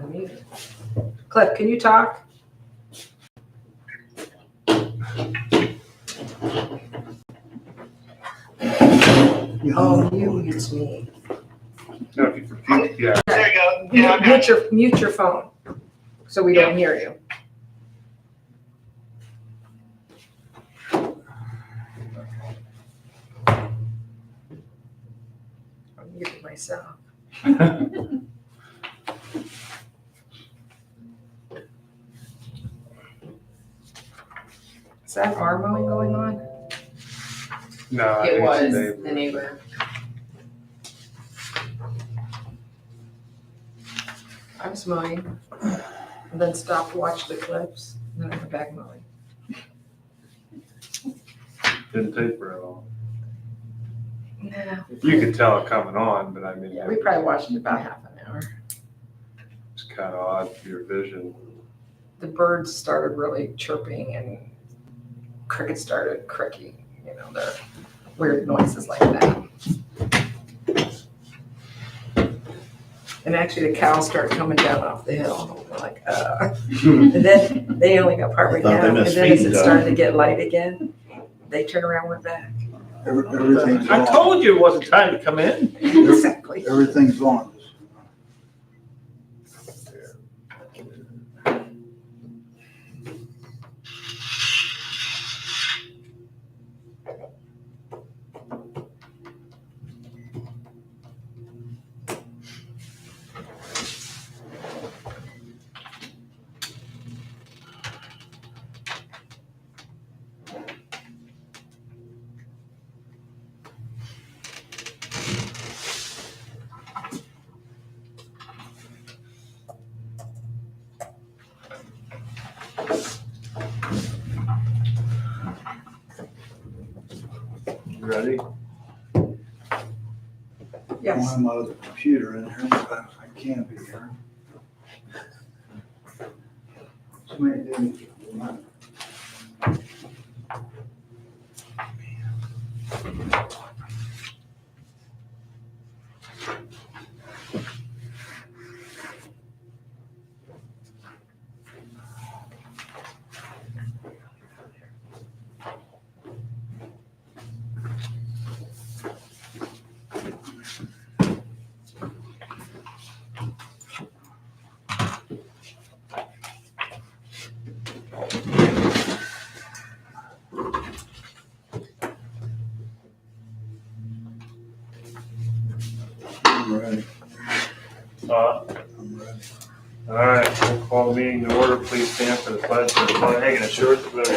unmuted. Cliff, can you talk? Oh, you mute me. No, if you repeat, yeah. There you go. Yeah, okay. Mute your phone so we don't hear you. I'm muting myself. Is that arm mowing going on? No, I It think was it's the neighbor. I was mowing and then stopped to watch the clips and then I went back mowing. Didn't take very long. Yeah. You could tell it coming on, but I mean, Yeah, we probably watched it about half an hour. it's kind of odd for your vision. The birds started really chirping and crickets started cricking, they're weird noises like that. And actually the cows started coming down off the hill. We're like, and then they only got partway I thought they down. And missed then as feeding it started to get light again, they turned around and went back. Everything's I on. told you it wasn't time to come in. Exactly. Everything's on. You ready? Yes. I'm out of the computer in here, but I can't be here. So many things. I'm ready. I'm ready. All right, we'll call the meeting to order. Please stand for the pledge of the flag and a short salute.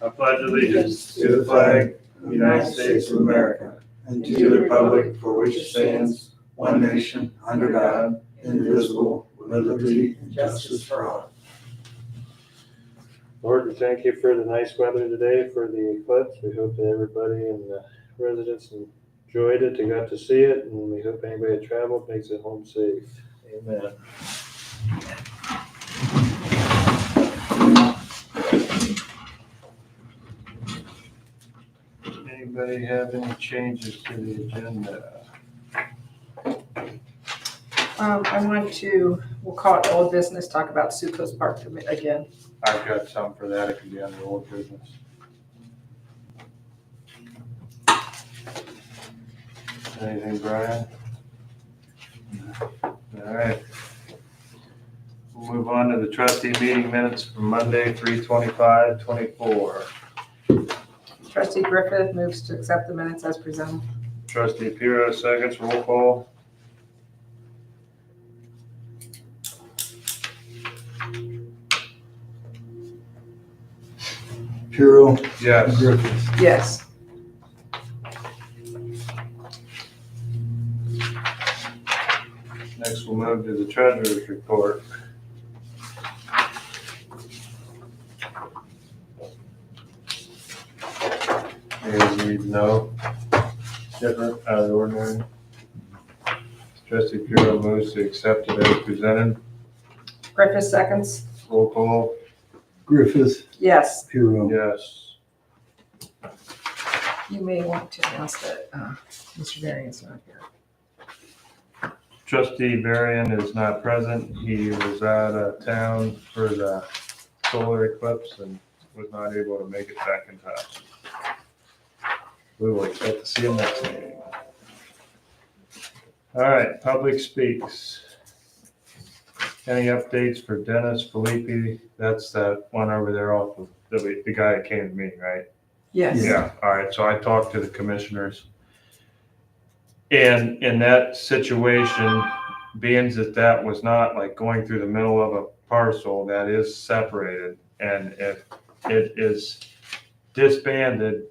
I pledge allegiance to the flag of the United States of America And to the republic for which it stands, one nation, under God, indivisible, with liberty and justice for all. Lord, we thank you for the nice weather today for the eclipse. We hope that everybody and the residents enjoyed it, they got to see it, and we hope anybody that traveled makes it home safe. Amen. Anybody have any changes to the agenda? We'll call it old business, talk about Sucos Park again. I've got some for that. It could be under old business. Anything, Brian? All right. We'll move on to the trustee meeting minutes from Monday, 3/25/24. Trustee Griffith moves to accept the minutes as presented. Trustee Piro, seconds, roll call. Puro, Yes. Griffith. Yes. Next, we'll move to the treasurer's report. You guys need to know, different, out of the ordinary. Trustee Puro moves to accept it as presented. Griffith seconds. Roll call. Griffith, Yes. Puro. Yes. You may want to announce that Mr. Varian's not here. Trustee Varian is not present. He was out of town for the solar eclipse and was not able to make it back in time. We will expect to see him next meeting. All right, public speaks. Any updates for Dennis Felipe? That's that one over there off of the guy that came to me, right? Yes. Yeah, all right, so I talked to the commissioners. And in that situation, being that was not like going through the middle of a parcel that is separated, and if it is disbanded,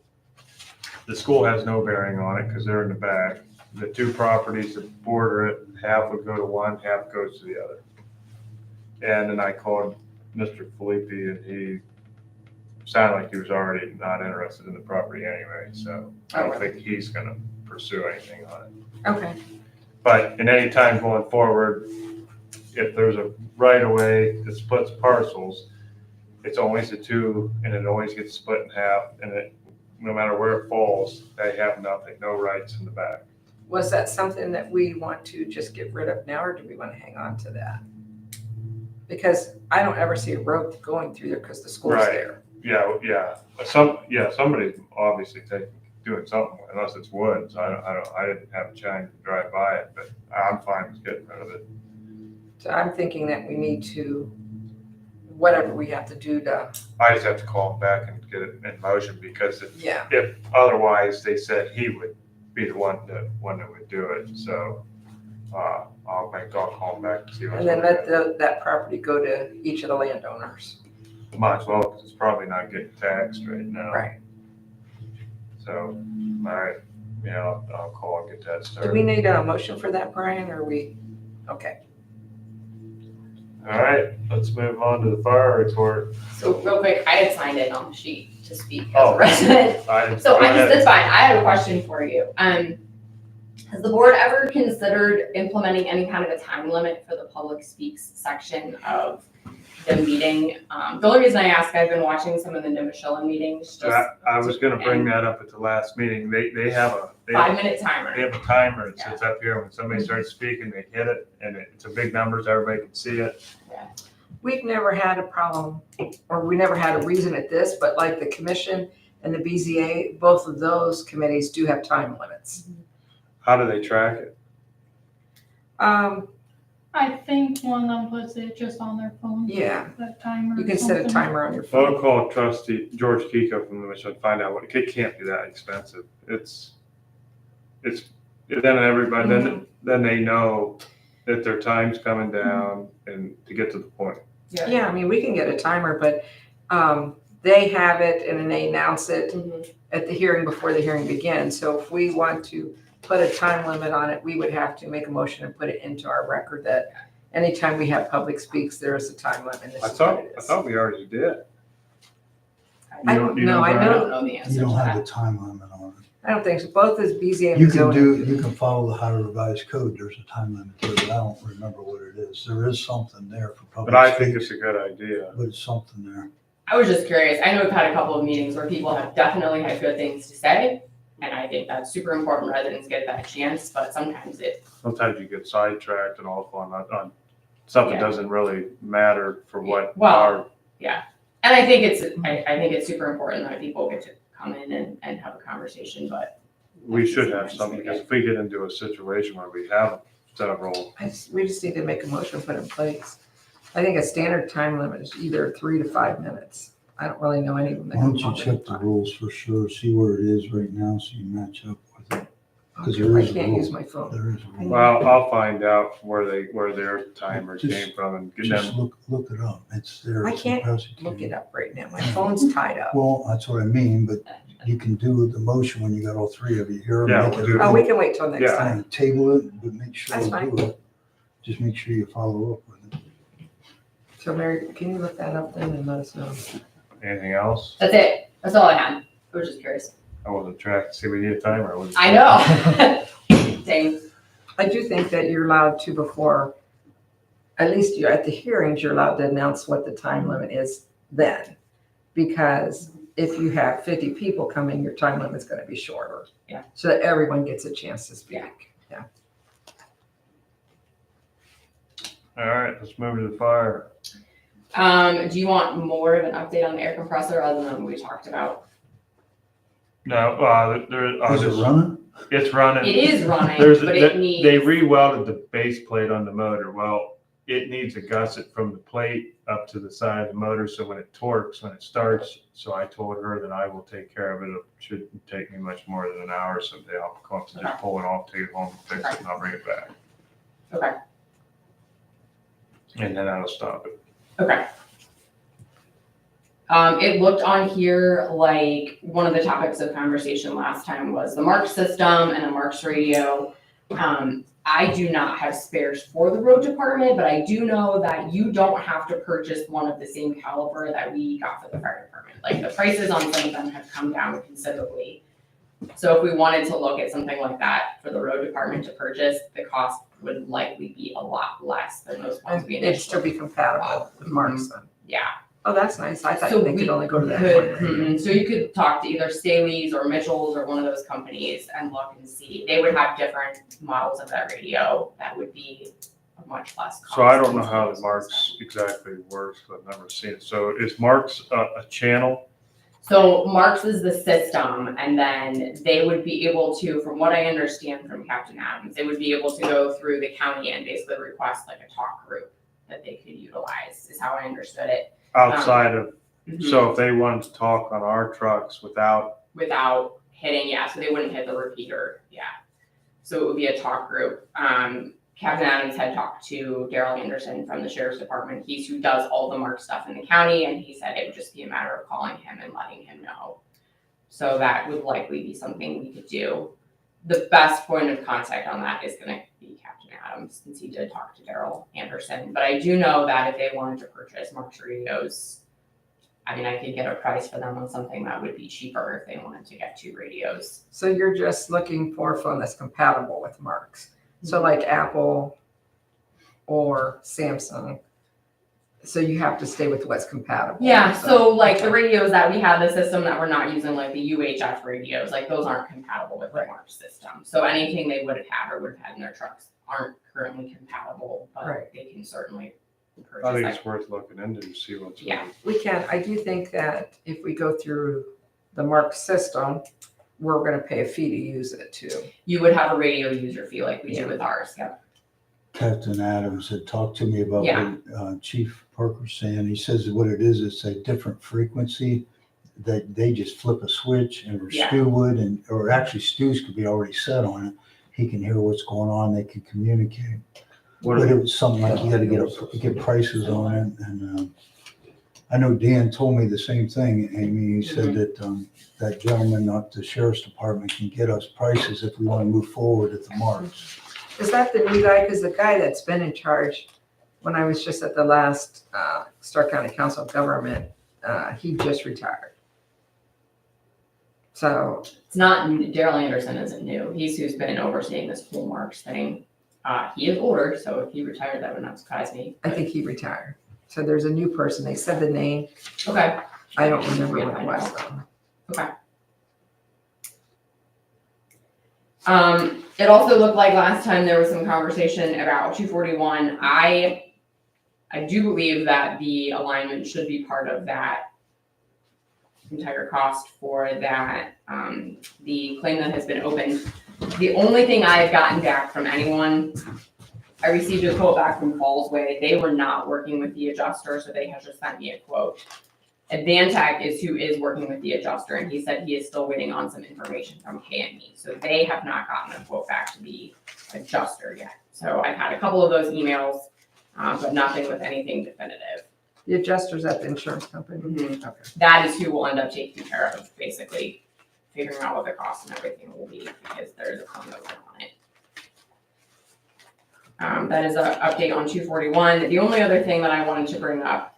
the school has no bearing on it because they're in the back. The two properties that border it, half would go to one, half goes to the other. And then I called Mr. Felipe, and he sounded like he was already not interested in the property anyway, so I don't think he's gonna pursue anything on it. Okay. But in any time going forward, if there's a right of way that splits parcels, it's always the two, and it always gets split in half, and it, no matter where it falls, they have nothing, no rights in the back. Was that something that we want to just get rid of now, or do we want to hang on to that? Because I don't ever see a road going through there because the school's Right. there. Yeah. Somebody's obviously doing something, unless it's woods. I didn't have a chance to drive by it, but I'm fine with getting rid of it. So I'm thinking that we need to, whatever we have to do to, I just have to call him back and get it in motion, because yeah. if otherwise, they said he would be the one that would do it, so, I'll call him back and see what's And then going let on. that property go to each of the landowners. Might as well, because it's probably not getting taxed right now. Right. So, all right, yeah, I'll call and get that started. Do we need a motion for that, Brian, or we, okay. All right, let's move on to the fire report. So real quick, I had signed in on the sheet to speak as Oh. a resident. So Go I just, ahead. that's fine. I have a question for you. Has the board ever considered implementing any kind of a time limit for the public speaks section of the meeting? The only reason I ask, I've been watching some of the Nimishillen meetings, just I was gonna bring that up at the last meeting. They have a 5-minute timer. They have a timer. It sits up here. When somebody starts speaking, they hit it, and it's a big number, so everybody can see it. We've never had a problem, or we never had a reason at this, but like the commission and the BZA, both of those committees do have time limits. How do they track it? I think one of them puts it just on their phone. Yeah, That timer. you can set a timer on your So I'll phone. call Trustee George Kiko from the mission and find out what, it can't be that expensive. It's, then everybody, then they know that their time's coming down and to get to the point. Yeah, I mean, we can get a timer, but they have it and then they announce it Mhm. at the hearing before the hearing begins. So if we want to put a time limit on it, we would have to make a motion and put it into our record that anytime we have public speaks, there is a time limit. and this I is what thought, it I is. thought we already did. I You don't you know, I I know, don't know the answer You to don't have that. a time limit on I don't think so. Both as BZA it. and zoning. You can follow the Ohio Revised Code. There's a time limit to it, but I don't remember what it is. There is something there for public But I think speaks, it's a good idea. but it's something there. I was just curious. I know we've had a couple of meetings where people have definitely had good things to say, and I think that's super important. Residents get that chance, but sometimes Sometimes you get sidetracked and all on something Yeah. doesn't really matter for what Well, our, and I think it's super important that people get to come in and have a conversation, but we should have something, because if we get into a situation where we have several, We just need to make a motion, put in place. I think a standard time limit is either 3 to 5 minutes. I don't really know any of them. that Why don't go you longer check than the 5. rules for sure, see where it is right now so you match up with it. 'Cause Okay, there I is a can't rule. use my phone. There is a rule. well, I'll find out where their timers Just- came from and get Just them. look it up. It's there. I It's can't prosecuted. Look it up right now. My phone's tied up. Well, that's what I mean, but you can do the motion when you got all three of you here. Yeah, make we'll it- do it. Oh, we can wait till next Yeah. time. Kind of table it, but make sure That's you fine. do it. Just make sure you follow up with it. So Mary, can you look that up then and let us know? Anything else? that's it. That's all I had. I was just curious. I wasn't tracked. See, we need a timer. I know. Dang. I do think that you're allowed to before, at least you're at the hearings, you're allowed to announce what the time limit is then. Because if you have 50 people coming, your time limit's gonna be shorter. Yeah. So that everyone gets a chance to speak. Yeah. All right, let's move to the fire. Do you want more of an update on the air compressor other than what we talked about? No, Is it running? it's running. It is running, There's, but they, it needs. they rewelded the base plate on the motor. Well, it needs a gusset from the plate up to the side of the motor, so when it torques, when it starts, so I told her that I will take care of it. It shouldn't take me much more than an hour someday. I'll come up to just pull it off, take it home, fix it, and I'll bring it back. Okay. And then that'll stop it. Okay. It looked on here like one of the topics of conversation last time was the Marks system and a Marks radio. I do not have spares for the road department, but I do know that you don't have to purchase one of the same caliber that we got for the fire department. Like the prices on some of them have come down considerably. So if we wanted to look at something like that for the road department to purchase, the cost would likely be a lot less than those ones we It'd still initially. be compatible with Marks then. Yeah. Oh, that's nice. I thought So they we could only go to that Could, one. so you could talk to either Staley's or Mitchell's or one of those companies and look and see. They would have different models of that radio that would be a much less cost. So I don't know how the Marks exactly works, but I've never seen it. So is Marks a channel? So Marks is the system, and then they would be able to, from what I understand from Captain Adams, they would be able to go through the county and basically request like a talk group that they could utilize, is how I understood it. Outside of, Mhm. so if they wanted to talk on our trucks without, Without hitting, yeah, so they wouldn't hit the repeater, yeah. So it would be a talk group. Captain Adams had talked to Daryl Anderson from the sheriff's department. He's who does all the Mark stuff in the county, and he said it would just be a matter of calling him and letting him know. So that would likely be something we could do. The best point of contact on that is gonna be Captain Adams, since he did talk to Daryl Anderson. But I do know that if they wanted to purchase Mark's radios, I mean, I could get a price for them on something that would be cheaper if they wanted to get 2 radios. So you're just looking for a phone that's compatible with Marks. So like Apple or Samsung. So you have to stay with what's compatible. Yeah, so like the radios that we have, the system that we're not using, like the UHF radios, like those aren't compatible with the Right. Mark system. So anything they would have had or would have had in their trucks aren't currently compatible, but Right. they can certainly purchase. I think like- it's worth looking into to see what's. Yeah. We can, I do think that if we go through the Mark system, we're gonna pay a fee to use it too. You would have a radio user fee like we Yeah. do with ours, yeah. Captain Adams had talked to me about Yeah. what Chief Parker's saying. He says what it is, it's a different frequency that they just flip a switch and Yeah. Stu would, or actually Stu's could be already set on it. He can hear what's going on, they can communicate. But it was something like you gotta get prices on it, and I know Dan told me the same thing, Amy. He said that that gentleman at the sheriff's department can get us prices if we wanna move forward at the Marks. Is that the new guy? Because the guy that's been in charge, when I was just at the last Stark County Council of Government, he just retired. So, It's not, Daryl Anderson isn't new. He's who's been overseeing this whole Marks thing. He is older, so if he retired, that would not surprise me. I think he retired. So there's a new person. They said the name. Okay. I don't remember what it was though. It also looked like last time there was some conversation about 241. I do believe that the alignment should be part of that entire cost for that, the claim that has been opened. The only thing I've gotten back from anyone, I received a quote back from Fallsway. They were not working with the adjuster, so they have just sent me a quote. Advantech is who is working with the adjuster, and he said he is still waiting on some information from KME. So they have not gotten a quote back to the adjuster yet. So I've had a couple of those emails, but nothing with anything definitive. The adjuster's at the insurance company. Mhm. Okay. That is who will end up taking care of basically figuring out what the cost and everything will be, because there's a claim open on it. That is an update on 241. The only other thing that I wanted to bring up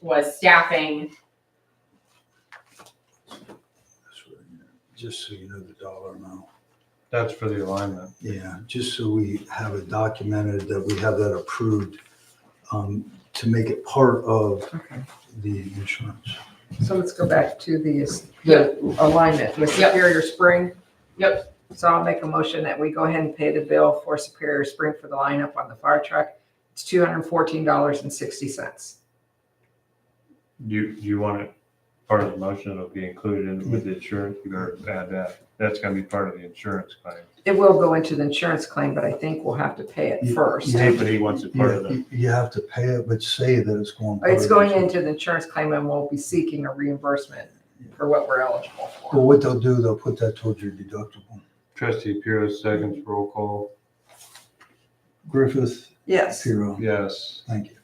was staffing. Just so you know the dollar amount. That's for the alignment. Yeah, just so we have it documented that we have that approved, to make it part of Okay. the insurance. So let's go back to the alignment with Yep. Superior Spring. Yep. So I'll make a motion that we go ahead and pay the bill for Superior Spring for the lineup on the fire truck It's $214.60. You want it part of the motion, it'll be included in with the insurance, you gotta add that. That's gonna be part of the insurance claim. It will go into the insurance claim, but I think we'll have to pay it first. Yeah. But he wants it part of Yeah, the, you have to pay it, but say that it's going. It's going into the insurance claim and we'll be seeking a reimbursement for what we're eligible But for. what they'll do, they'll put that towards your deductible. Trustee Piro seconds, roll call. Griffith, Yes, Piro, Yes. thank you.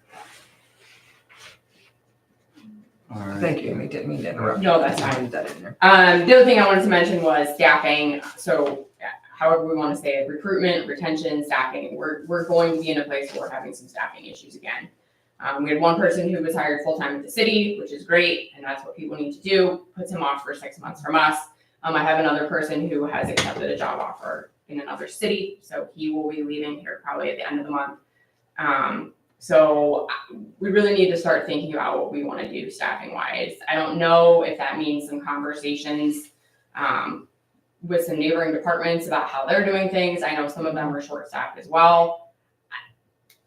All right. thank you, Amy, didn't mean to interrupt. No, that's fine. I added that in there. The other thing I wanted to mention was staffing. So however we want to say it, recruitment, retention, staffing, we're going to be in a place where we're having some staffing issues again. We had one person who was hired full-time at the city, which is great, and that's what people need to do, puts him off for 6 months from us. I have another person who has accepted a job offer in another city, so he will be leaving here probably at the end of the month. So we really need to start thinking about what we want to do staffing wise. I don't know if that means some conversations with some neighboring departments about how they're doing things. I know some of them are short staffed as well.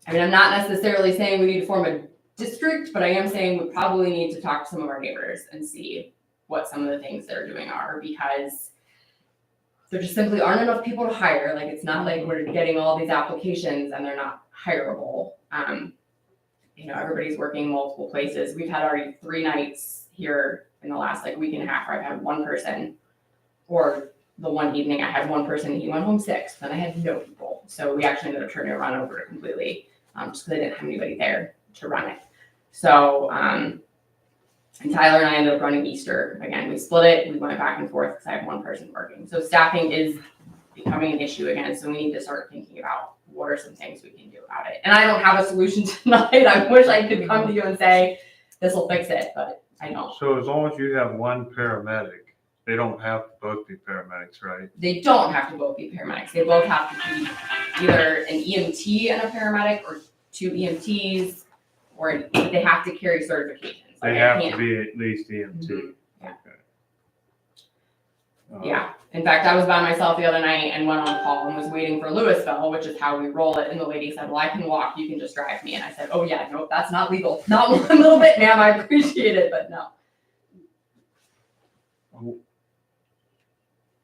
I mean, I'm not necessarily saying we need to form a district, but I am saying we probably need to talk to some of our neighbors and see what some of the things they're doing are, because there just simply aren't enough people to hire. Like, it's not like we're getting all these applications and they're not hireable. Everybody's working multiple places. We've had already 3 nights here in the last week and a half where I've had one person, or the one evening I had one person and he went home sick, then I had no people. So we actually ended up turning it around over it completely, just because I didn't have anybody there to run it. So, and Tyler and I ended up running Easter. Again, we split it. We went back and forth because I have one person working. So staffing is becoming an issue again. So we need to start thinking about what are some things we can do about it. And I don't have a solution tonight. I wish I could come to you and say, this will fix it, but I don't. So as long as you have one paramedic, they don't have to both be paramedics, right? They don't have to both be paramedics. They both have to be either an EMT and a paramedic, or 2 EMTs, or they have to carry certifications. They have to be at least EMT. Yeah. Okay. Yeah. In fact, I was by myself the other night and went on call and was waiting for Louisville, which is how we roll it. And the lady said, well, I can walk, you can just drive me. And I said, oh yeah, no, that's not legal. Not one little bit, ma'am. I appreciate it, but no.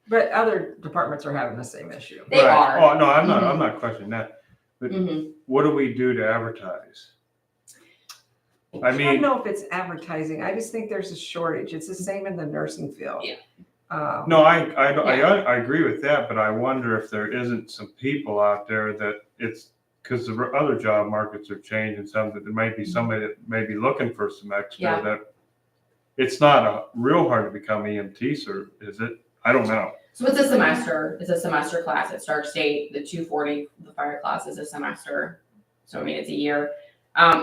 But other departments are having the same issue. They Right. are. Oh, no, I'm not questioning that. But Mhm. what do we do to advertise? I I don't mean, know if it's advertising. I just think there's a shortage. It's the same in the nursing field. Yeah. no, I agree with that, but I wonder if there isn't some people out there that it's, because the other job markets are changing, some that there might be somebody that may be looking for some extra Yeah. that it's not real hard to become EMT, sir, is it? I don't know. So it's a semester. It's a semester class at Stark State. The 240, the fire class, is a semester. So I mean, it's a year.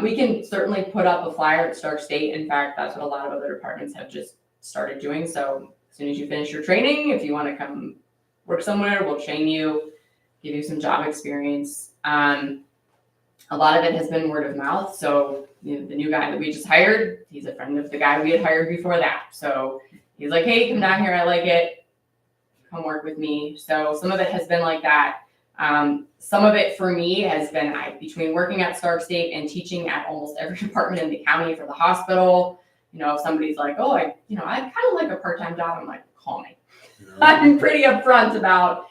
We can certainly put up a flyer at Stark State. In fact, that's what a lot of other departments have just started doing. So as soon as you finish your training, if you want to come work somewhere, we'll train you, give you some job experience. A lot of it has been word of mouth. So the new guy that we just hired, he's a friend of the guy we had hired before that. So he's like, hey, come down here. I like it. Come work with me. So some of it has been like that. Some of it for me has been between working at Stark State and teaching at almost every department in the county for the hospital. If somebody's like, oh, I kind of like a part-time job. I'm like, call me. I'm pretty upfront about,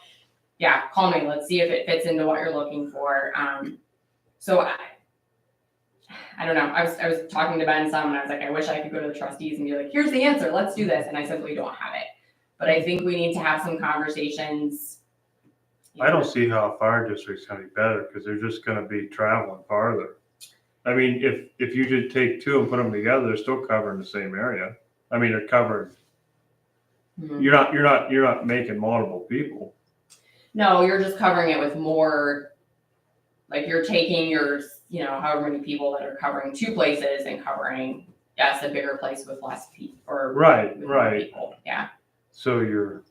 yeah, call me. Let's see if it fits into what you're looking for. So I don't know. I was talking to Ben some, and I was like, I wish I could go to the trustees and be like, here's the answer. Let's do this. And I simply don't have it. But I think we need to have some conversations. I don't see how a fire district's gonna be better, because they're just gonna be traveling farther. I mean, if you did take 2 and put them together, they're still covering the same area. I mean, they're covering, Mhm. you're not making multiple people. No, you're just covering it with more, like you're taking your, however many people that are covering 2 places and covering, yes, a bigger place with less people, or Right, with more right. people. Yeah. So you're,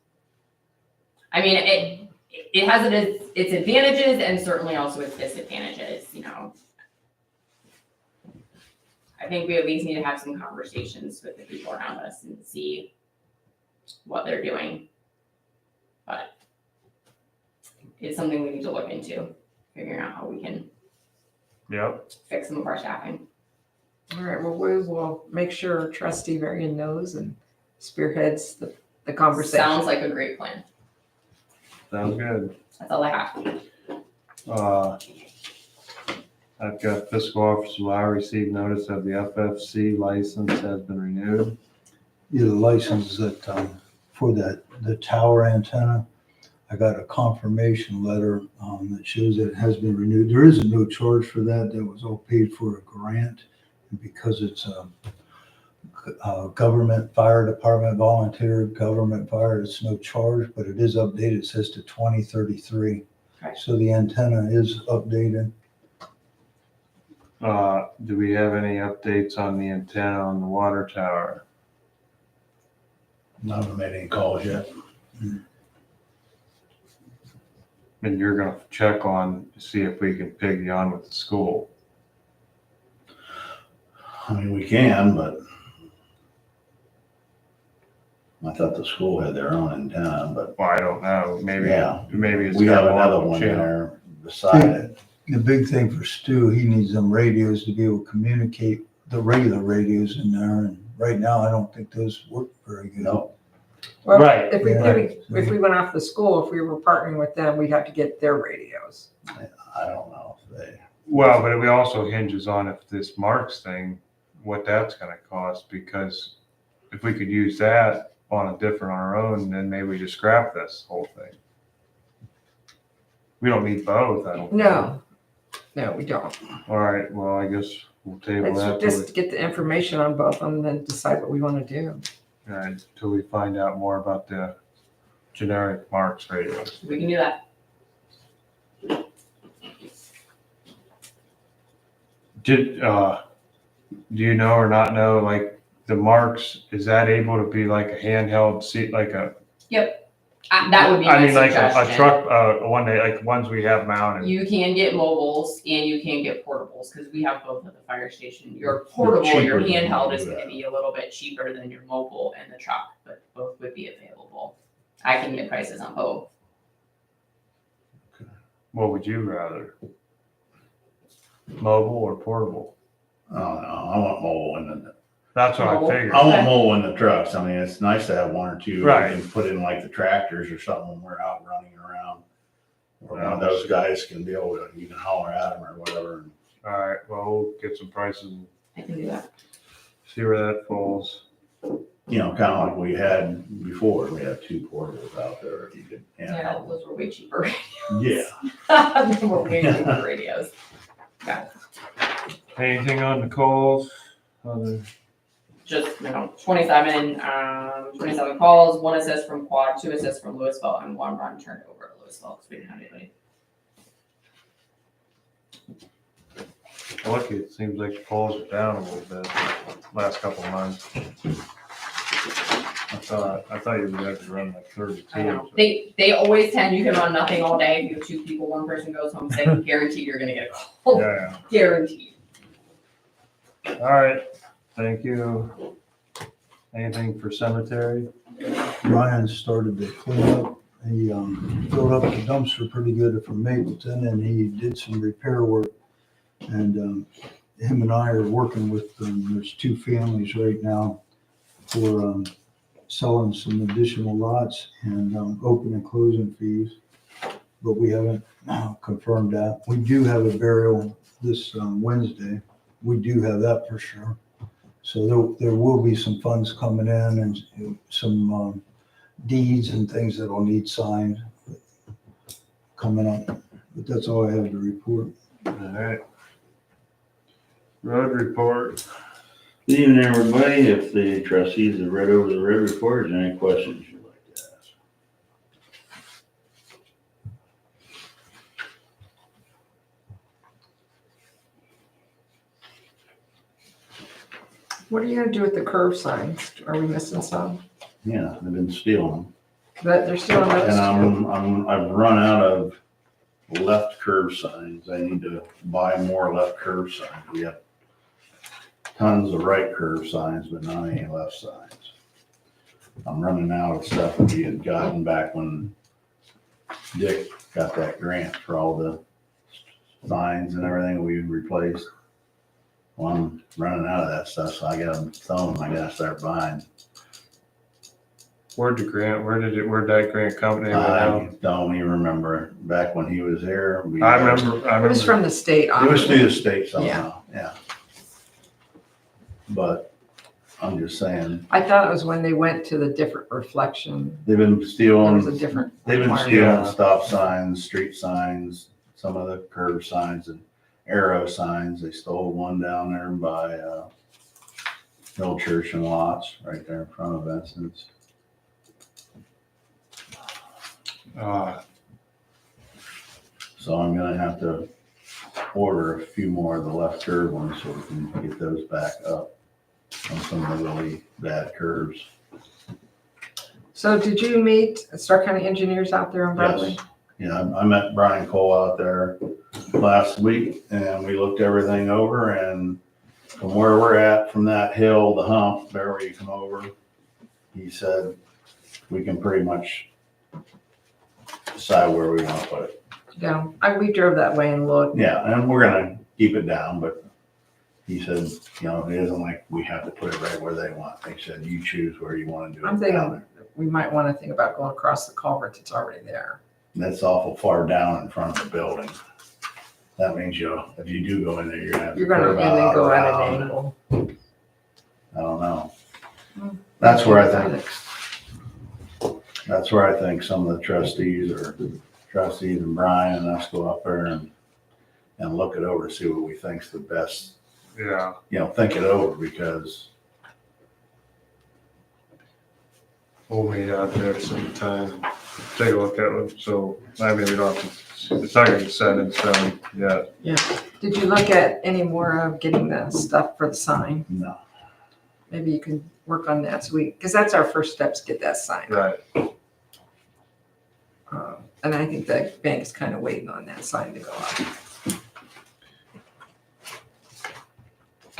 I mean, it has its advantages and certainly also its disadvantages, I think we at least need to have some conversations with the people around us and see what they're doing. But it's something we need to look into, figuring out how we can Yep. fix some of our staffing. All right, well, we will make sure Trustee Varian knows and spearheads the conversation. Sounds like a great plan. Sounds good. That's all I have. I've got fiscal officer Lau received notice of the FFC license has been renewed. Yeah, the license that, for the tower antenna, I got a confirmation letter, that shows that it has been renewed. There is no charge for that. That was all paid for a grant. And because it's a government fire department, volunteer government fire, it's no charge, but it is updated. It says to 2033. Okay. So the antenna is updated. Do we have any updates on the antenna on the water tower? Not made any calls yet. And you're gonna check on, to see if we can piggy on with the school. I mean, we can, but I thought the school had their own antenna, but Well, I don't know, maybe Yeah. it's we got have a another local one channel. there beside it. The big thing for Stu, he needs them radios to be able to communicate, the regular radios in there. And right now, I don't think those work very good. No, Well, Right, if we, right. if we went off the school, if we were partnering with them, we'd have to get their radios. I don't know if they, Well, but it also hinges on if this Marks thing, what that's gonna cost, because if we could use that on our own, then maybe we just scrap this whole thing. We don't need both, I don't. No, we don't. All right, well, I guess we'll table that Let's just get the information on both of them and then decide what we want to do. till we find out more about the generic Marks radios. We can do that. Do you know or not know, like, the Marks, is that able to be like a handheld seat, like a, That would be I my mean, like a suggestion. truck, one day, like ones we have mounted? You can get mobiles and you can get portables because we have both at the fire station. Your portable, cheaper your than handheld you is do going to that. be a little bit cheaper than your mobile and the truck, but both would be available. I can get prices on both. What would you rather? Mobile or portable? I don't know, I want mobile in the, That's what I Mobile. figured. I want mobile in the trucks. I mean, it's nice to have one or two. Right. You can put in like the tractors or something when we're out running around. Or one of those guys can be able to, you can holler at them or whatever. All right, well, we'll get some prices and I can do that. see where that falls. You know, kind of like we had before, we had two portables out there. You could Yeah, handle. those were way cheaper. Yeah. They were way cheaper radios. Anything on the calls? Other, Just, 27 calls, 1 assist from Quad, 2 assists from Louisville, and 1 run turned over to Louisville because we didn't have anybody. lucky, it seems like the calls are down a little bit last couple of months. I thought you would have to run like 32. I know. They always tend, you can run nothing all day. If you have 2 people, 1 person goes home sick, guaranteed you're gonna get a call. Yeah, Guaranteed. all right, thank you. Anything for cemetery? Ryan started to clean up. He filled up the dumpster pretty good from Mapleton, and he did some repair work. And him and I are working with there's 2 families right now for selling some additional lots and open and closing fees. But we haven't confirmed that. We do have a burial this Wednesday. We do have that for sure. So there will be some funds coming in and some deeds and things that will need signed coming up. But that's all I have to report. All right. Road report. Good evening, everybody. If the trustees have read over the road report, is there any questions you'd like to ask? What are you gonna do with the curb signs? Are we missing some? Yeah, they've been stealing That they're still on them. those And I've run out of left curve signs. I need to buy more left curve signs. We have tons of right curve signs, but not any left signs. I'm running out of stuff that we had gotten back when Dick got that grant for all the signs and everything we replaced. Well, I'm running out of that stuff, so I gotta tell them I gotta start buying. Where'd that grant company went I out? don't even remember. Back when he was here. I remember. It was from the state It was office. through the state somehow, yeah. But I'm just saying, I thought it was when they went to the different reflection. they've been It was a stealing, different. they've been requirement. stealing Yeah. stop signs, street signs, some of the curb signs and arrow signs. They stole one down there by, Hill Church and Lots, right there in front of Vincent's. So I'm gonna have to order a few more of the left curve ones so we can get those back up on some of the really bad curves. So did you meet Stark County engineers out there in Broadway? Yes. Yeah, I met Brian Cole out there last week and we looked everything over, and from where we're at, from that hill, the hump, there where you come over, he said we can pretty much decide where we want to put it. Yeah, we drove that way and looked. Yeah, and we're gonna keep it down, but he said, you know, it isn't like we have to put it right where they want. They said, you choose where you want to do it. I'm down thinking there. we might want to think about going across the culvert that's already there. That's awful far down in front of the building. That means if you do go in there, you're gonna have to You're gonna curve and then out go at around. an angle. I don't know. Hmm. That's where I think some of the trustees and Brian and us go up there and look it over, see what we think's the best, Yeah. think it over, because We'll meet out there sometime, take a look at it, so, I mean, we don't have to, it's not gonna be set in stone yet. Did you look at any more of getting the stuff for the sign? no. Maybe you can work on that because that's our first steps, get that sign. Right. And I think the bank is kind of waiting on that sign to go up.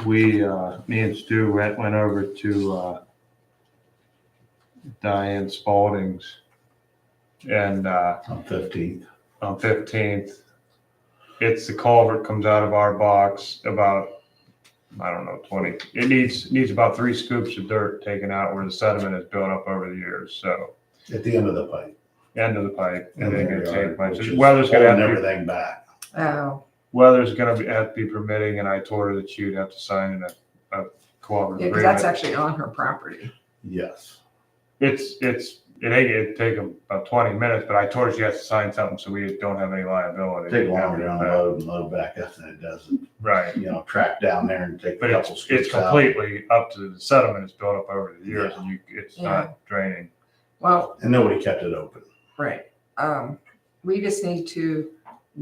We, me and Stu went over to, Diane Spalding's and, On 15th. on 15th. It's the culvert comes out of our box about, I don't know, 20. It needs about 3 scoops of dirt taken out where the sediment has built up over the years. So At the end of the pipe. end of the pipe, and In then their gonna yard, take much. which is Weather's gonna have holding to be, everything back. Oh, have to be permitting, and I told her that she would have to sign a cooperative yeah, because that's agreement. actually on her property. Yes. It'd take them about 20 minutes, but I told her she has to sign something so we don't have any liability. Take longer to unload and load back up than it does, Right. track down there and take a But couple it's scoops out. completely up to the sediment is built up over the years, and it's Yeah. not draining. Well, And nobody kept it open. right. We just need to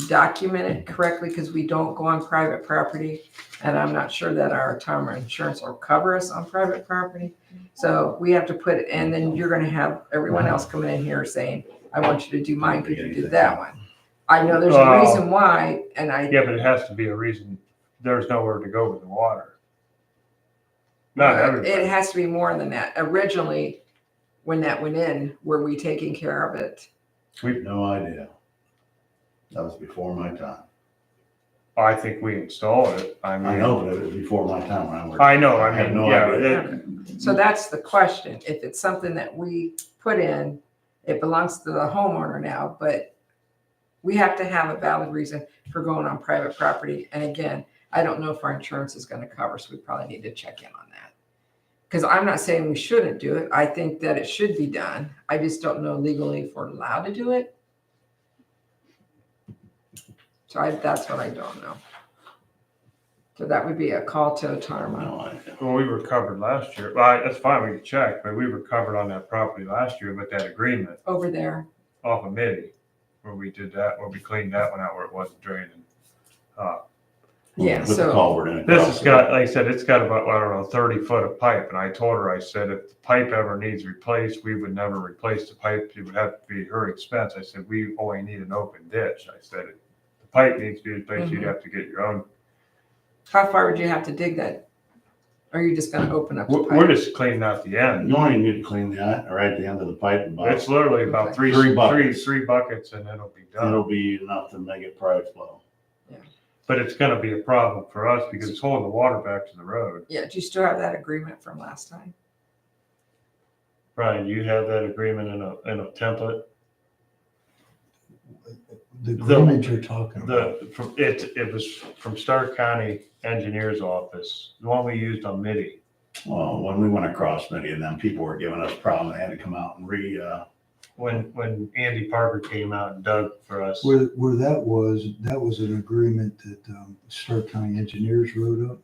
document it correctly because we don't go on private property. And I'm not sure that our town insurance will cover us on private property. So we have to put it, and then you're gonna have everyone else coming in here saying, I want you to do mine because you did that one. I know there's a reason why, and Yeah, but it has to be a reason. There's nowhere to go with the water. Not everybody. it has to be more than that. Originally, when that went in, were we taking care of it? No idea. That was before my time. I think we installed it. I mean, I know, but it was before my time when I worked. I know. I I have mean, no yeah. idea. So that's the question. If it's something that we put in, it belongs to the homeowner now, but we have to have a valid reason for going on private property. And again, I don't know if our insurance is going to cover, so we probably need to check in on that. Because I'm not saying we shouldn't do it. I think that it should be done. I just don't know legally if we're allowed to do it. So that's what I don't know. So that would be a call to Tarma. No idea. Well, we were covered last year. Well, that's fine. We can check, but we were covered on that property last year with that agreement Over there. off of Mitty, where we did that, where we cleaned that one out where it wasn't draining. Yeah, With the so, culvert in it. This has got, like I said, it's got about, I don't know, 30 foot of pipe. And I told her, I said, if the pipe ever needs replaced, we would never replace the pipe. It would have to be her expense. I said, we only need an open ditch. I said, if the pipe needs to be replaced, you'd have to get your own. how far would you have to dig that? Or are you just going to open up the We're pipe? just cleaning out the end. You only need to clean that right at the end of the pipe. It's literally about Three buckets. three buckets and it'll be done. It'll be enough to make it probably flow. But it's gonna be a problem for us because it's holding the water back to the road. Yeah, do you still have that agreement from last time? Brian, you have that agreement in a template? The agreement you're talking about. It was from Stark County Engineer's Office, the one we used on MIDI. Well, when we went across many of them, people were giving us problems. They had to come out and When Andy Parker came out and dug for us. Where that was an agreement that Stark County Engineers wrote up.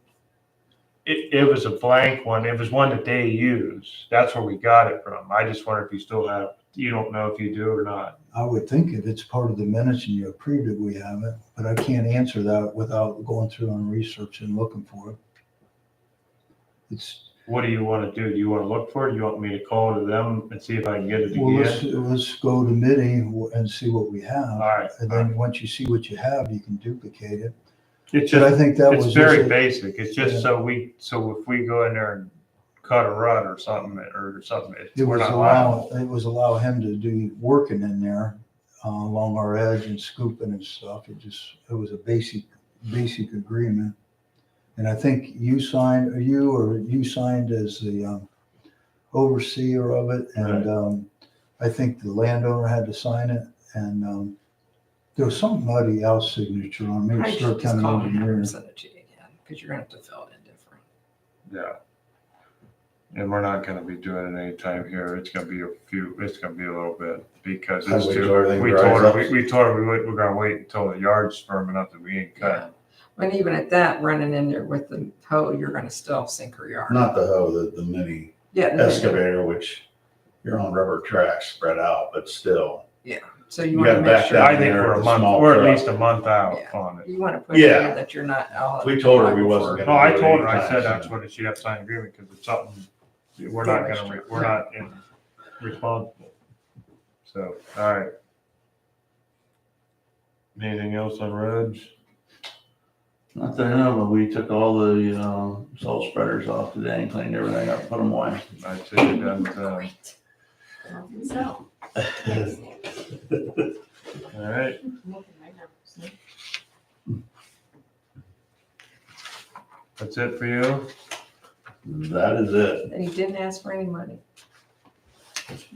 It was a blank one. It was one that they used. That's where we got it from. I just wonder if you still have, you don't know if you do or not. I would think if it's part of the minutes and you approved it, we have it, but I can't answer that without going through and research and looking for it. It's, What do you want to do? Do you want to look for it? Do you want me to call to them and see if I can get it well, again? let's go to MIDI and see what we have. All right. And then once you see what you have, you can duplicate it. It's But I just, think that it's was. very just a- basic. It's just so if we go in there and cut a rut or something, we're not liable. It was allow him to do working in there along our edge and scooping and stuff. It was a basic agreement. And I think you signed as the overseer of it. And I think the landowner had to sign it. And there was somebody else signature on it, I maybe should Stark just County call him and Engineer. send it to you again, because you're gonna have to fill it in different. Yeah. And we're not gonna be doing it anytime here. It's gonna be a little bit because Have it's we too, told everything we dries told her, up? we told her we're gonna wait until the yard's firm enough that we ain't Yeah. cut. And even at that, running in there with the hoe, you're gonna still sink her yard. not the hoe, the mini Yeah. the- excavator, which you're on rubber tracks spread out, but still. So you You wanna gotta make back sure, down. I think we're a month, we're at least a month out Yeah. on it. you wanna put in Yeah. there that you're not. We told her we wasn't No, gonna. I do it told her, I anytime said that's soon. what she'd have to sign an agreement because it's something, we're not responsible. So, all right. Anything else on roads? Not that I know, but we took all the, salt spreaders off today and cleaned everything up, put them away. I'd say you're done with that. Great. I don't think so. All right. I'm looking right now, so. That's it for you? That is it. And he didn't ask for any money.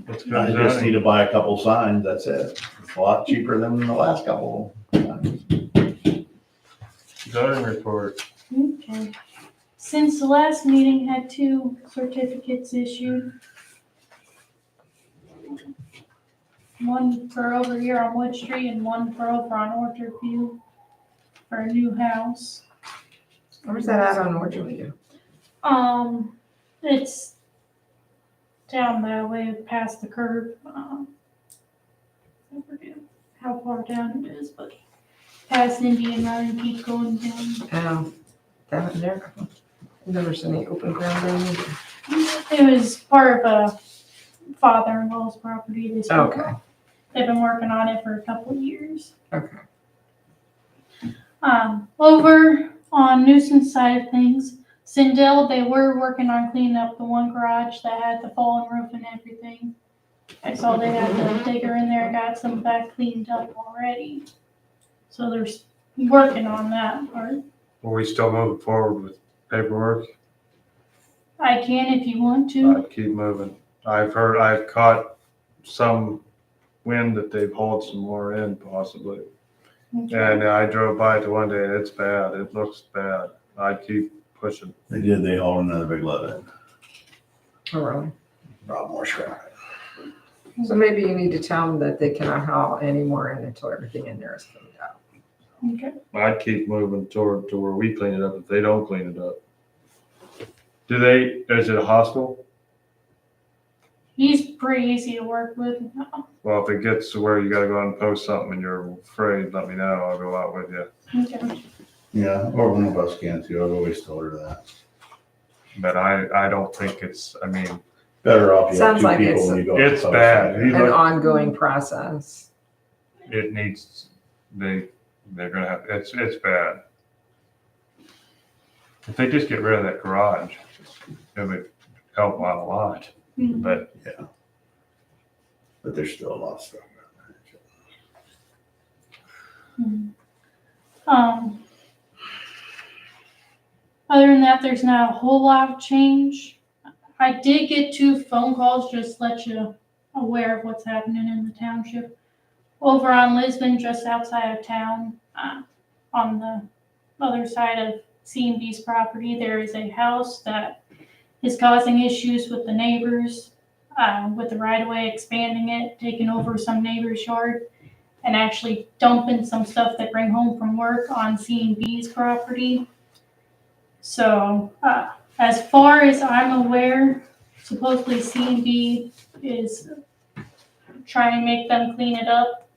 Let's I go just need zoning. to buy a couple signs, that's it. It's a lot cheaper than the last couple. Zoning report. Okay. Since the last meeting, had 2 certificates issued. One for over here on Wood Street and one for over on Orchard View for a new house. Where's that out on Orchard View? It's down that way past the curb. I forget how far down it is, but past Indian Run and keep going down. Down there. I've never seen any open ground down there. It was part of a father-in-law's property. Okay. They've been working on it for a couple of years. Okay. Over on nuisance side of things, Sindel, they were working on cleaning up the one garage that had the fallen roof and everything. I saw they had the digger in there, got some of that cleaned up already. So they're working on that part. Are we still moving forward with paperwork? I can if you want to. I'd keep moving. I've caught some wind that they've hauled some more in possibly. Okay. And I drove by it one day and it's bad. It looks bad. I'd keep pushing. They hauled another big load in. Oh, really? Brought more scrap. So maybe you need to tell them that they cannot haul any more in until everything in there is cleaned out. Okay. I'd keep moving toward to where we clean it up if they don't clean it up. Is it a hostile? He's pretty easy to work with. Well, if it gets to where you gotta go out and post something and you're afraid, let me know. I'll go out with you. Okay. Yeah, or one of us can too. I've always told her that. But I don't think Better off you have Sounds two like people when you go. it's bad. outside. An ongoing process. it needs, they're gonna have, it's bad. If they just get rid of that garage, it would help out a lot, Mhm. but But there's still a lot of stuff. Other than that, there's not a whole lot of change. I did get 2 phone calls, just to let you aware of what's happening in the township. Over on Lisbon, just outside of town, on the other side of C&B's property, there is a house that is causing issues with the neighbors, with the right-of-way expanding it, taking over some neighbor's yard, and actually dumping some stuff they bring home from work on C&B's property. So, as far as I'm aware, supposedly C&B is trying to make them clean it up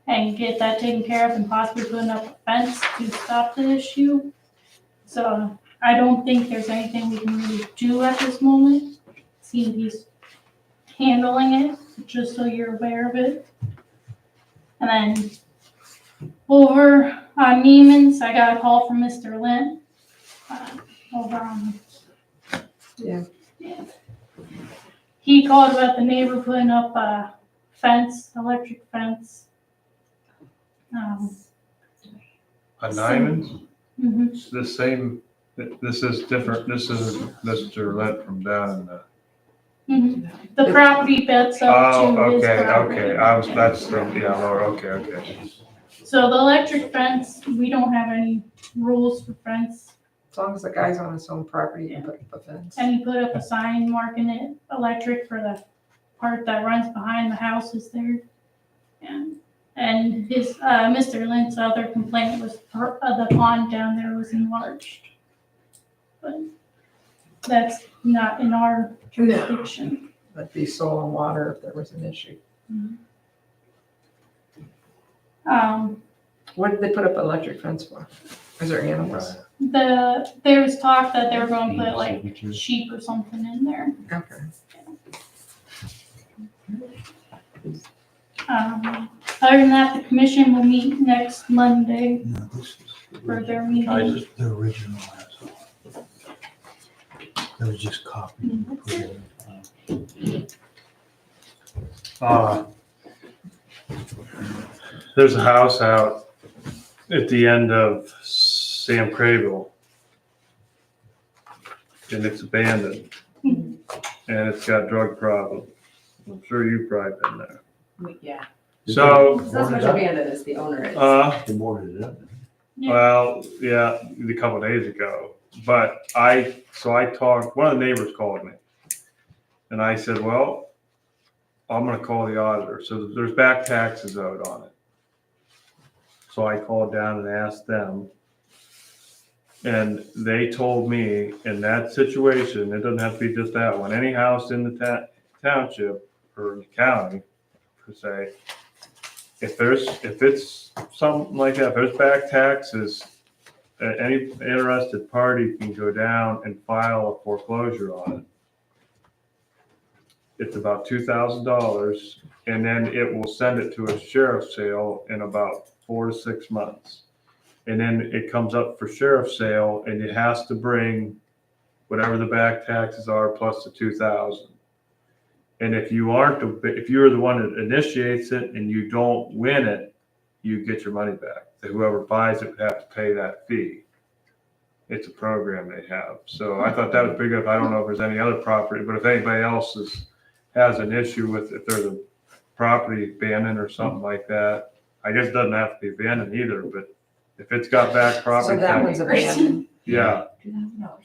and get that taken care of and possibly putting up a fence to stop the issue. So I don't think there's anything we can really do at this moment. C&B's handling it, just so you're aware of it. And then over on Neiman's, I got a call from Mr. Lynn. Over on. Yeah. He called about the neighbor putting up a fence, electric fence. On Nyman's, Mhm. it's the same, this is different, this is Mr. Lent from down in the. Mhm. The property bets up Oh, to his okay, property. okay, that's the, yeah, lower, okay. So the electric fence, we don't have any rules for fence. As long as the guy's on his own property, you can put up a fence. And he put up a sign marking it electric for the part that runs behind the houses there. And his, Mr. Lynn's other complaint was the pond down there was enlarged. But that's not in our jurisdiction. That'd be soil and water if there was an issue. What did they put up an electric fence for? Is there animals? There was talk that they were going to put like sheep or something in there. Okay. Other than that, the commission will meet next Monday No, this for their I meeting. just, the original, that's all. That was just copied. There's a house out at the end of Sam Crable. And it's abandoned. And it's got drug problems. I'm sure you've probably been there. Yeah. So, It's not so much abandoned as the owner is. They boarded it up. well, yeah, a couple of days ago. But I talked, one of the neighbors called me. And I said, well, I'm gonna call the auditor. So there's back taxes owed on it. So I called down and asked them. And they told me in that situation, it doesn't have to be just that one, any house in the township or the county, per se, if it's something like that, if there's back taxes, any interested party can go down and file a foreclosure on it. It's about $2,000, and then it will send it to a sheriff's sale in about 4 to 6 months. And then it comes up for sheriff's sale, and it has to bring whatever the back taxes are plus the 2,000. And if you're the one that initiates it and you don't win it, you get your money back. Whoever buys it would have to pay that fee. It's a program they have. So I thought that was big enough. I don't know if there's any other property, but if anybody else has an issue with if there's a property abandoned or something like that, I guess it doesn't have to be abandoned either, but if it's got back property. So that one's abandoned. Yeah.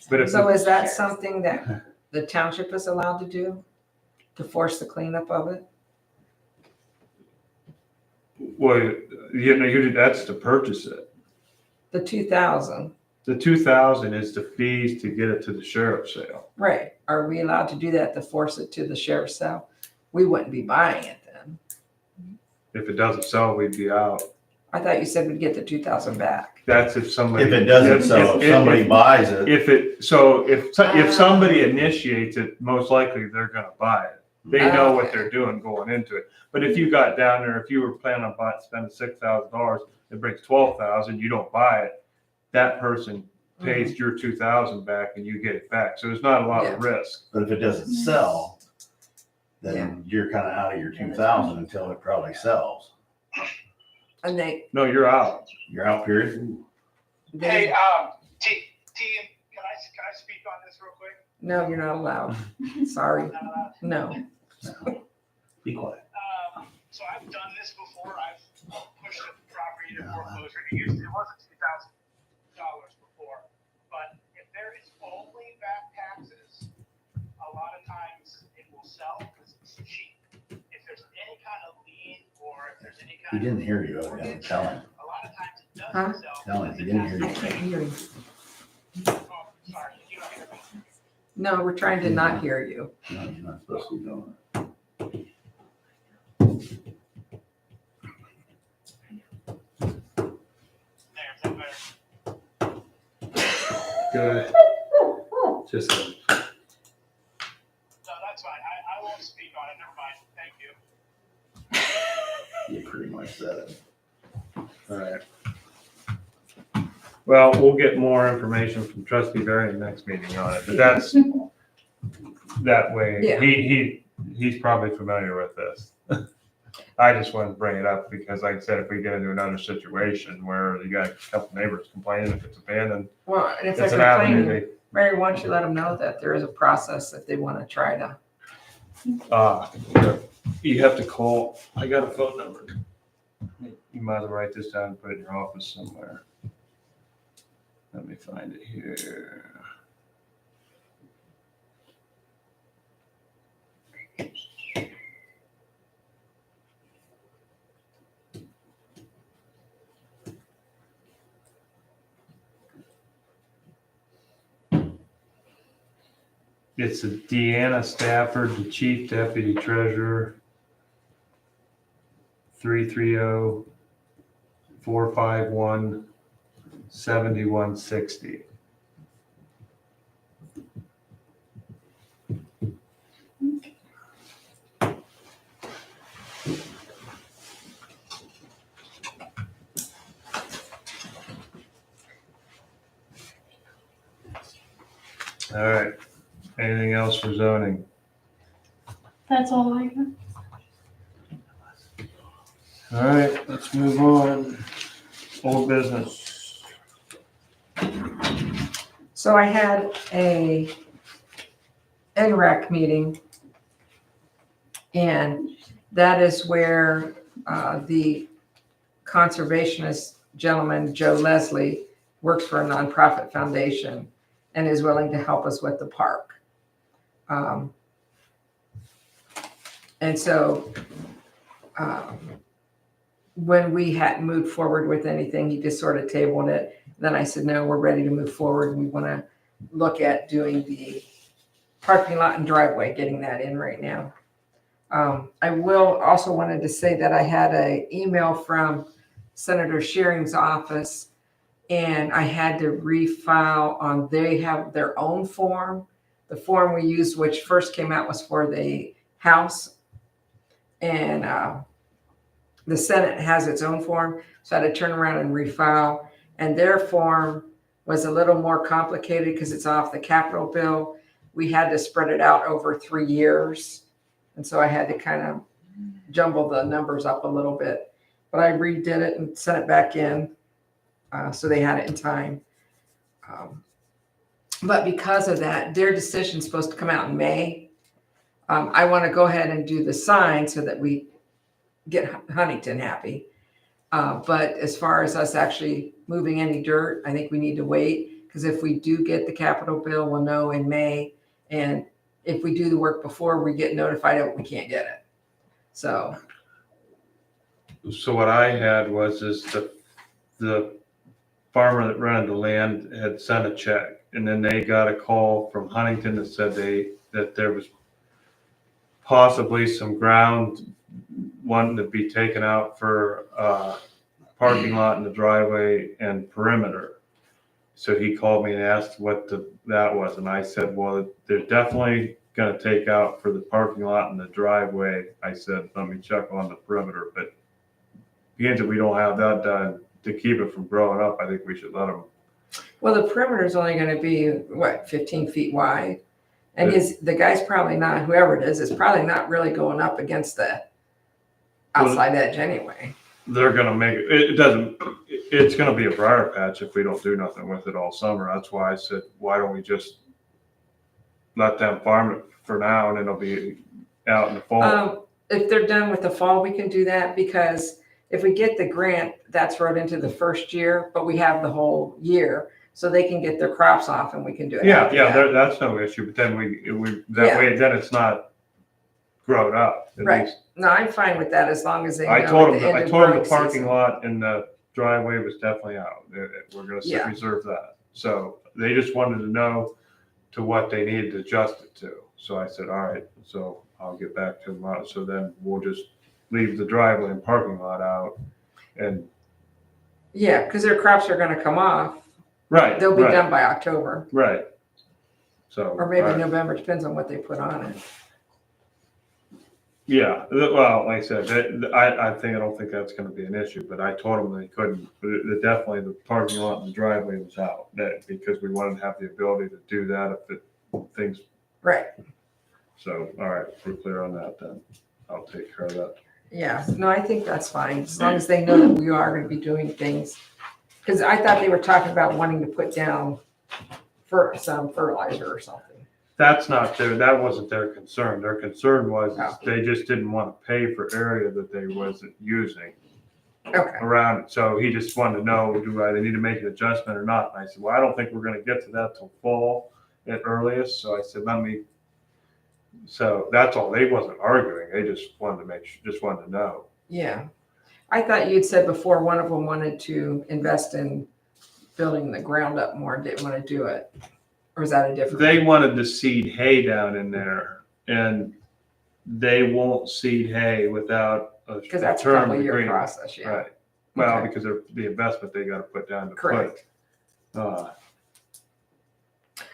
But if So is that something that the township is allowed to do? To force the cleanup of it? Well, that's to purchase it. The 2,000, The 2,000 is the fees to get it to the sheriff's sale. right? Are we allowed to do that to force it to the sheriff's sale? We wouldn't be buying it then. If it doesn't sell, we'd be out. I thought you said we'd get the 2,000 back. That's if somebody. If it doesn't sell, if somebody buys it. If somebody initiates it, most likely they're gonna buy it. They know what they're doing going into it. But if you got down there, if you were planning on spending $6,000, it brings 12,000, you don't buy it, that person pays your 2,000 back and you get it back. So there's not a lot of risk. But if it doesn't sell, then you're kind of out of your 2,000 until it probably sells. And No, you're out. You're out, period. Hey, team, can I No, you're not allowed. Sorry. No. Be quiet. So I've done this before. I've pushed a property to foreclosure. It wasn't $2,000 before, but if there is only back taxes, a lot of times it will sell because it's cheap. If there's any kind of lien or if there's any He kind of didn't hear you, I tell him. a lot of times it Huh? doesn't sell. Tell him, he didn't hear I you. can't hear you. Oh, sorry, you don't hear me. No, we're trying to not hear you. No, you're not supposed to be doing it. There, is that better? Good. Just, No, that's fine. I won't speak on it. Never mind. Thank you. You pretty much said it. all right. Well, we'll get more information from Trustee Barry in the next meeting on it, but that's, that way, Yeah. he's probably familiar with this. I just wanted to bring it up because like I said, if we get into another situation where you got a couple neighbors complaining if it's abandoned, Well, and if it's an they're avenue. complaining, Mary, why don't you let them know that there is a process if they want to try to. You have to call, I got a phone number. You might as well write this down and put it in your office somewhere. Let me find it here. It's a Deanna Stafford, the Chief Deputy Treasurer. 330-451-7160. All right. Anything else for zoning? That's all I got. All right, let's move on. Old business. So I had a NREC meeting, and that is where the conservationist gentleman, Joe Leslie, works for a nonprofit foundation and is willing to help us with the park. And so when we hadn't moved forward with anything, he just sort of tabled it. Then I said, no, we're ready to move forward. We want to look at doing the parking lot and driveway, getting that in right now. I will also wanted to say that I had an email from Senator Shearing's office, and I had to refile on, they have their own form. The form we used, which first came out, was for the House, and the Senate has its own form. So I had to turn around and refile, and their form was a little more complicated because it's off the Capitol bill. We had to spread it out over 3 years. And so I had to kind of jumble the numbers up a little bit, but I redid it and sent it back in. So they had it in time. But because of that, their decision's supposed to come out in May. I want to go ahead and do the sign so that we get Huntington happy. But as far as us actually moving any dirt, I think we need to wait, because if we do get the Capitol bill, we'll know in May. And if we do the work before, we get notified of it, we can't get it. So what I had was the farmer that rented the land had sent a check, and then they got a call from Huntington that said that there was possibly some ground wanting to be taken out for parking lot in the driveway and perimeter. So he called me and asked what that was, and I said, well, they're definitely gonna take out for the parking lot and the driveway. I said, let me check on the perimeter, but being that we don't have that done to keep it from growing up, I think we should let them. well, the perimeter is only going to be, what, 15 feet wide? And the guy's probably not, whoever it is probably not really going up against the outside edge anyway. They're gonna make it's gonna be a briar patch if we don't do nothing with it all summer. That's why I said, why don't we just let them farm it for now and it'll be out in the fall. If they're done with the fall, we can do that, because if we get the grant, that's wrote into the first year, but we have the whole year, so they can get their crops off and we can do it. Yeah, after yeah, that. that's no issue, but then that way, then it's not grown up. At Right. least. No, I'm fine with that, as long as they know I at told the them, end I of told them growing the parking season. lot and the driveway was definitely out. We're gonna Yeah. reserve that. So they just wanted to know to what they needed to adjust it to. So I said, all right, so I'll get back to them. So then we'll just leave the driveway and parking lot out and. Yeah, because their crops are gonna come off. Right. They'll be right, done by October, Right. So. or maybe all right. November, depends on what they put on it. Yeah, well, like I said, I don't think that's gonna be an issue, but I told them they couldn't, but definitely the parking lot and the driveway was out, because we wanted to have the ability to do that if things, Right, so, all right, we're clear on that then. I'll take care of that. yeah, no, I think that's fine, as long as they know that we are gonna be doing things. Because I thought they were talking about wanting to put down for some fertilizer or something. That wasn't their concern. Their concern was Oh. they just didn't want to pay for area that they wasn't using Okay, around it. So he just wanted to know, do I need to make an adjustment or not? And I said, well, I don't think we're gonna get to that till fall at earliest. So I said, so that's all. They wasn't arguing. They just wanted to know. yeah. I thought you'd said before one of them wanted to invest in building the ground up more and didn't want to do it. Or is that a different? They wanted to seed hay down in there, and they won't seed hay without a Because that's a term couple year agreement. process, yeah. Right. Well, Okay. because of the investment they got to put down to Correct. put.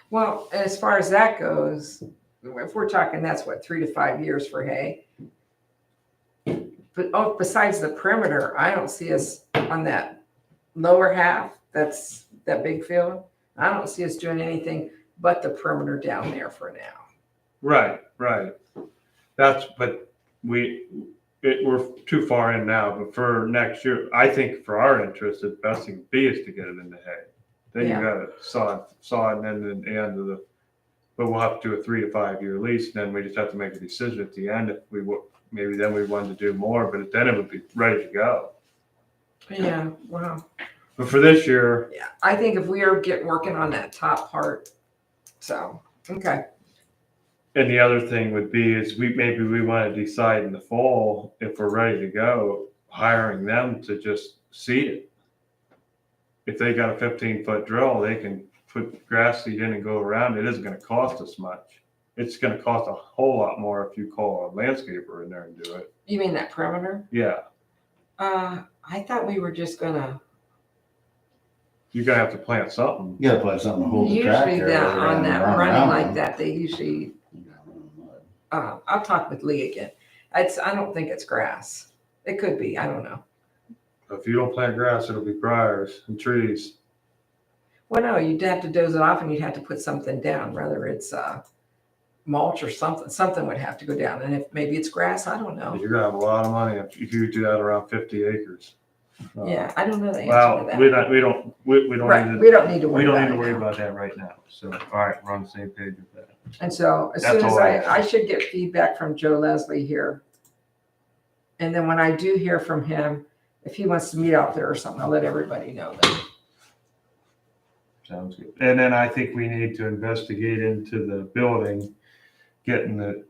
Well, as far as that goes, if we're talking, that's what, 3 to 5 years for hay. But besides the perimeter, I don't see us on that lower half, that's that big field. I don't see us doing anything but the perimeter down there for now. Right. But we're too far in now, but for next year, I think for our interest, the best thing to be is to get it into hay. Then you Yeah. got it saw it and then the end of but we'll have to do a 3 to 5 year lease. Then we just have to make a decision at the end if maybe then we wanted to do more, but then it would be ready to go. Yeah, wow. But for this year, Yeah, I think if we are working on that top part, so, okay. and the other thing would be is we want to decide in the fall if we're ready to go, hiring them to just seed it. If they got a 15-foot drill, they can put grass seed in and go around. It isn't going to cost us much. It's going to cost a whole lot more if you call a landscaper in there and do it. You mean that perimeter? Yeah, I thought we were just gonna, you're going to have to plant something. You gotta put something to hold the usually tractor. that, on that run running around like with. that, they usually, I'll talk with Lee again. I don't think it's grass. It could be, I don't know. If you don't plant grass, it'll be briars and trees. Well, no, you'd have to doze it off and you'd have to put something down, whether it's mulch or something would have to go down. And if maybe it's grass, I don't know. You're going to have a lot of money if you do that around 50 acres. Yeah, I don't know the answer Well, to that. we don't Right, need to. we don't need to We worry don't about need to it worry now. about that right now. So, all right, we're on the same page with that. And so as That's soon as all I I should get feedback from Joe Leslie here. And then when I do hear from him, if he wants to meet out there or something, I'll let everybody know that. Sounds good. And then I think we need to investigate into the building, getting the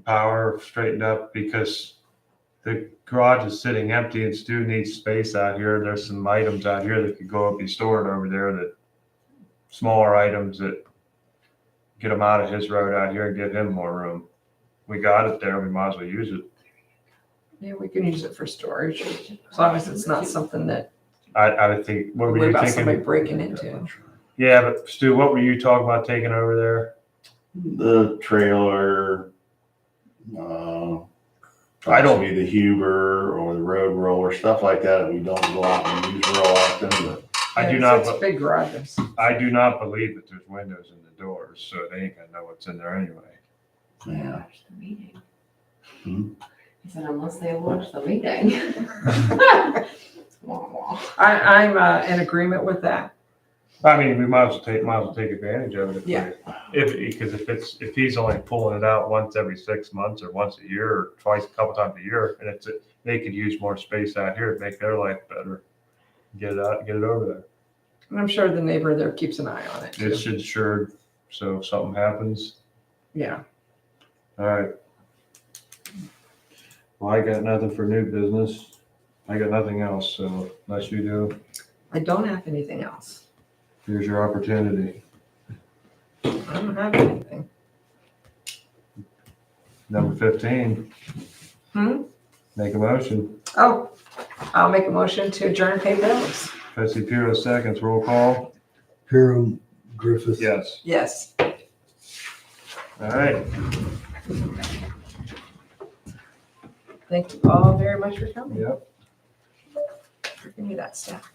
power straightened up because the garage is sitting empty and Stu needs space out here. There's some items out here that could go be stored over there, that smaller items that get them out of his road out here and give him more room. We got it there. We might as well use it. Yeah, we can use it for storage, as long as it's not something that I would think, what were worry you about somebody thinking? breaking into. Yeah, but Stu, what were you talking about taking over there? The trailer, I don't be the Huber or the road roller, stuff like that we don't go out and use real often, but I do Yeah, not. It's big garages. I do not believe that there's windows in the doors, so they ain't gonna know what's in there anyway. yeah. Watch the meeting. Hmm? He said, unless they watch the meeting. Wah, wah. I'm in agreement with that. I mean, we might as well take advantage of it. Yeah. Because if he's only pulling it out once every 6 months or once a year or twice, a couple times a year, and they could use more space out here to make their life better. Get it out, get it over there. And I'm sure the neighbor there keeps an eye on it too. It's insured, so if something happens, Yeah. all right. Well, I got nothing for new business. I got nothing else, so unless you do, I don't have anything else. here's your opportunity. I don't have anything. Number 15. Make a motion. Oh, I'll make a motion to adjourn pay bills. Trustee Puro seconds, roll call. Piero, Griffith. Yes. Yes. All right. Thank you all very much for coming. Yep. Give me that stuff.